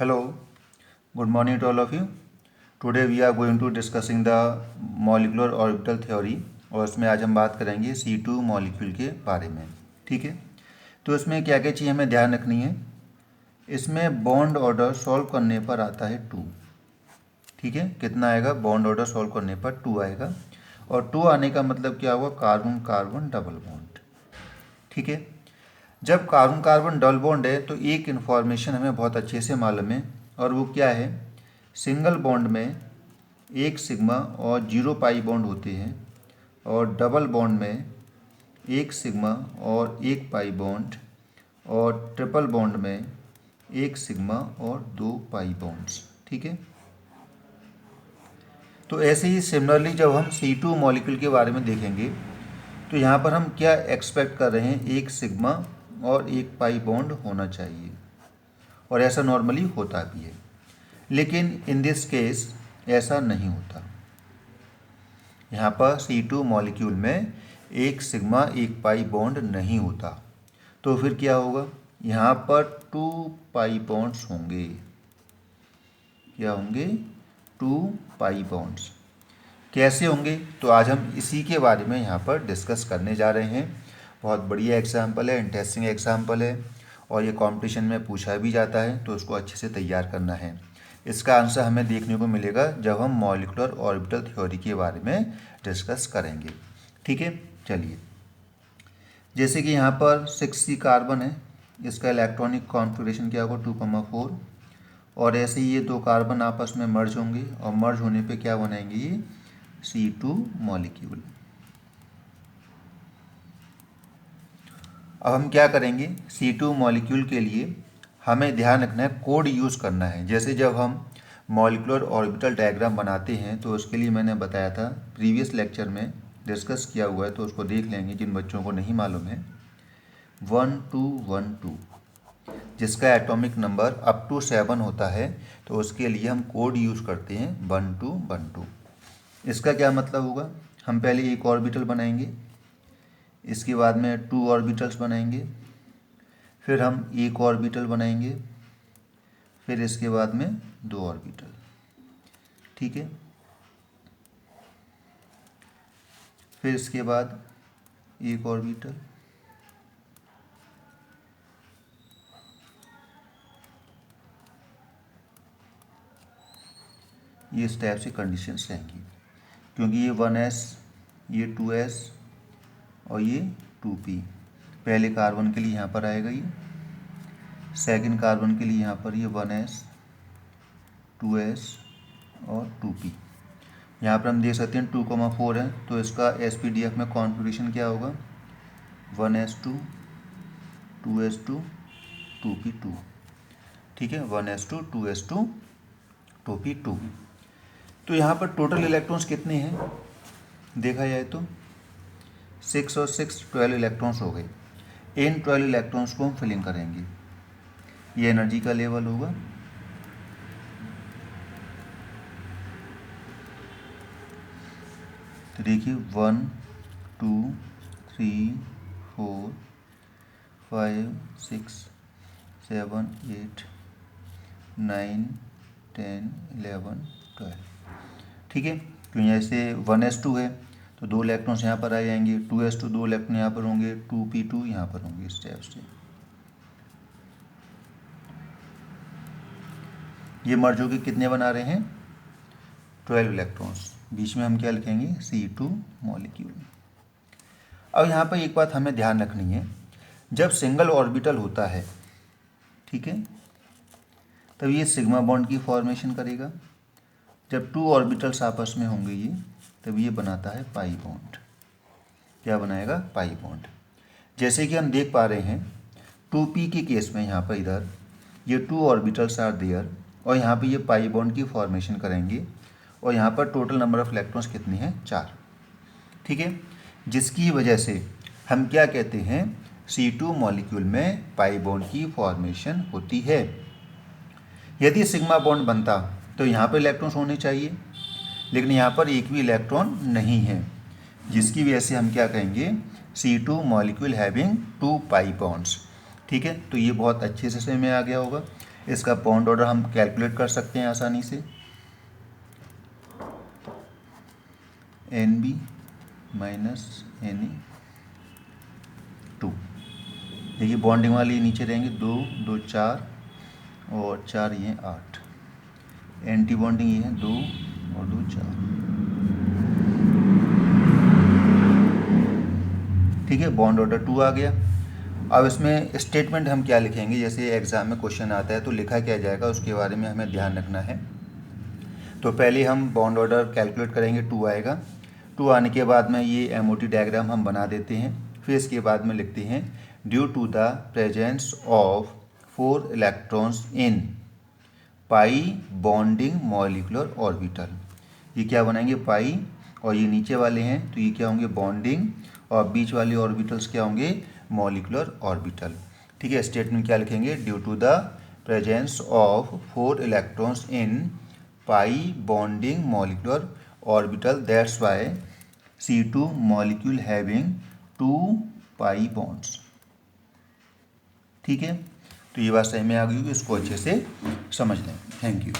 Hello, good morning to all of you. Today we are going to discussing the molecular orbital theory और उसमें आज हम बात करेंगे C2 मॉलिक्यूल के बारे में। ठीक है, तो इसमें क्या क्या चीज़ हमें ध्यान रखनी है। इसमें बॉन्ड ऑर्डर सॉल्व करने पर आता है 2। ठीक है, कितना आएगा? बॉन्ड ऑर्डर सॉल्व करने पर 2 आएगा और 2 आने का मतलब क्या हुआ? Carbon carbon double bond. ठीक है, जब कार्बन कार्बन डबल बॉन्ड है तो एक इन्फॉर्मेशन हमें बहुत अच्छे से मालूम है और वो क्या है? सिंगल बॉन्ड में एक सिग्मा और 0 पाई बॉन्ड होते हैं और डबल बॉन्ड में एक सिग्मा और 1 पाई बॉन्ड और ट्रिपल बॉन्ड में एक सिग्मा और 2 पाई बॉन्ड्स। ठीक है, तो ऐसे ही सिमिलरली जब हम C2 मॉलिक्यूल के बारे में देखेंगे तो यहाँ पर हम क्या एक्सपेक्ट कर रहे हैं? एक सिग्मा और 1 पाई बॉन्ड होना चाहिए और ऐसा नॉर्मली होता भी है, लेकिन इन दिस केस ऐसा नहीं होता। यहाँ पर C2 मॉलिक्यूल में एक सिग्मा 1 पाई बॉन्ड नहीं होता, तो फिर क्या होगा? यहाँ पर 2 पाई बॉन्ड्स होंगे। क्या होंगे? 2 पाई बॉन्ड्स। कैसे होंगे? तो आज हम इसी के बारे में यहाँ पर डिस्कस करने जा रहे हैं। बहुत बढ़िया एग्जाम्पल है, इंटरेस्टिंग एग्जाम्पल है और ये कंपटीशन में पूछा भी जाता है, तो उसको अच्छे से तैयार करना है। इसका आंसर हमें देखने को मिलेगा जब हम मॉलिक्यूलर ऑर्बिटल थ्योरी के बारे में डिस्कस करेंगे। ठीक है, चलिए। जैसे कि यहाँ पर 6C कार्बन है, इसका इलेक्ट्रॉनिक कॉन्फ़िगरेशन क्या होगा? 2,4 और ऐसे ही ये 2 कार्बन आपस में मर्ज होंगे और मर्ज होने पे क्या बनाएंगे? ये C2 मॉलिक्यूल। अब हम क्या करेंगे? C2 मॉलिक्यूल के लिए हमें ध्यान रखना है, कोड यूज़ करना है। जैसे जब हम मॉलिक्यूलर ऑर्बिटल डायग्राम बनाते हैं तो उसके लिए मैंने बताया था, प्रीवियस लेक्चर में डिस्कस किया हुआ है, तो उसको देख लेंगे जिन बच्चों को नहीं मालूम है। 1212 जिसका एटॉमिक नंबर अप टू 7 होता है, तो उसके लिए हम कोड यूज़ करते हैं 1212। इसका क्या मतलब होगा? हम पहले एक ऑर्बिटल बनाएंगे, इसके बाद में 2 ऑर्बिटल्स बनाएंगे, फिर हम एक ऑर्बिटल बनाएंगे, फिर इसके बाद में 2 ऑर्बिटल। ठीक है, फिर इसके बाद एक ऑर्बिटल, ये इस टाइप से कंडीशंस रहेंगी, क्योंकि ये 1s, ये 2s और ये 2p। पहले कार्बन के लिए यहाँ पर आएगा ये, सेकंड कार्बन के लिए यहाँ पर ये 1s, 2s और 2p। यहाँ पर हम देख सकते हैं 2,4 है, तो इसका SPDF में कॉन्फ़िगरेशन क्या होगा? 1s2, 2s2, 2p2। ठीक है, 1s2, 2s2, 2p2। तो यहाँ पर टोटल इलेक्ट्रॉन्स कितने हैं देखा जाए तो 6 और 6 12 इलेक्ट्रॉन्स हो गए। इन 12 इलेक्ट्रॉन्स को हम फिलिंग करेंगे। ये एनर्जी का लेवल होगा। तो देखिए 1 2 3 4 5 6 7 8 9 10 11 12। ठीक है, तो यहाँ से 1s2 है तो 2 इलेक्ट्रॉन्स यहाँ पर आ जाएंगे, 2s2 2 इलेक्ट्रॉन यहाँ पर होंगे, 2p2 यहाँ पर होंगे। इस टाइप से ये मर्ज होकर कितने बना रहे हैं? 12 इलेक्ट्रॉन्स। बीच में हम क्या लिखेंगे? C2 molecule. अब यहाँ पर एक बात हमें ध्यान रखनी है, जब सिंगल ऑर्बिटल होता है, ठीक है, तब ये सिग्मा बॉन्ड की फॉर्मेशन करेगा। जब 2 ऑर्बिटल्स आपस में होंगे ये, तब ये बनाता है पाई बॉन्ड। क्या बनाएगा? Pi bond. जैसे कि हम देख पा रहे हैं 2p के केस में यहाँ पर इधर ये 2 ऑर्बिटल्स आर देयर और यहाँ पे ये पाई बॉन्ड की फॉर्मेशन करेंगे और यहाँ पर टोटल नंबर ऑफ इलेक्ट्रॉन्स कितने हैं? 4। ठीक है, जिसकी वजह से हम क्या कहते हैं? C2 मॉलिक्यूल में पाई बॉन्ड की फॉर्मेशन होती है। यदि सिग्मा बॉन्ड बनता तो यहाँ पर इलेक्ट्रॉन्स होने चाहिए, लेकिन यहाँ पर एक भी इलेक्ट्रॉन नहीं है, जिसकी वजह से हम क्या कहेंगे? C2 molecule having 2 pi bonds. ठीक है, तो ये बहुत अच्छे से समझ में आ गया होगा। इसका बॉन्ड ऑर्डर हम कैलकुलेट कर सकते हैं आसानी से, NB माइनस Ne2। देखिए बॉन्डिंग वाले ये नीचे रहेंगे, 2 2 4 और 4 ये 8। एंटी बॉन्डिंग ये है 2 और 2 4। ठीक है, बॉन्ड ऑर्डर 2 आ गया। अब इसमें स्टेटमेंट हम क्या लिखेंगे, जैसे एग्ज़ाम में क्वेश्चन आता है तो लिखा क्या जाएगा उसके बारे में हमें ध्यान रखना है। तो पहले हम बॉन्ड ऑर्डर कैलकुलेट करेंगे, 2 आएगा। 2 आने के बाद में ये MOT डायग्राम हम बना देते हैं। फिर इसके बाद में लिखते हैं due to the presence of 4 electrons in pi bonding molecular orbital. ये क्या बनाएंगे, पाई, और ये नीचे वाले हैं तो ये क्या होंगे, बॉन्डिंग, और बीच वाले ऑर्बिटल्स क्या होंगे, मॉलिक्यूलर ऑर्बिटल। ठीक है, स्टेटमेंट क्या लिखेंगे, due to the presence of 4 electrons in pi bonding molecular orbital that's why C2 molecule having 2 pi bonds. ठीक है, तो ये बात सही में आ गई होगी, इसको अच्छे से समझ लें। Thank you.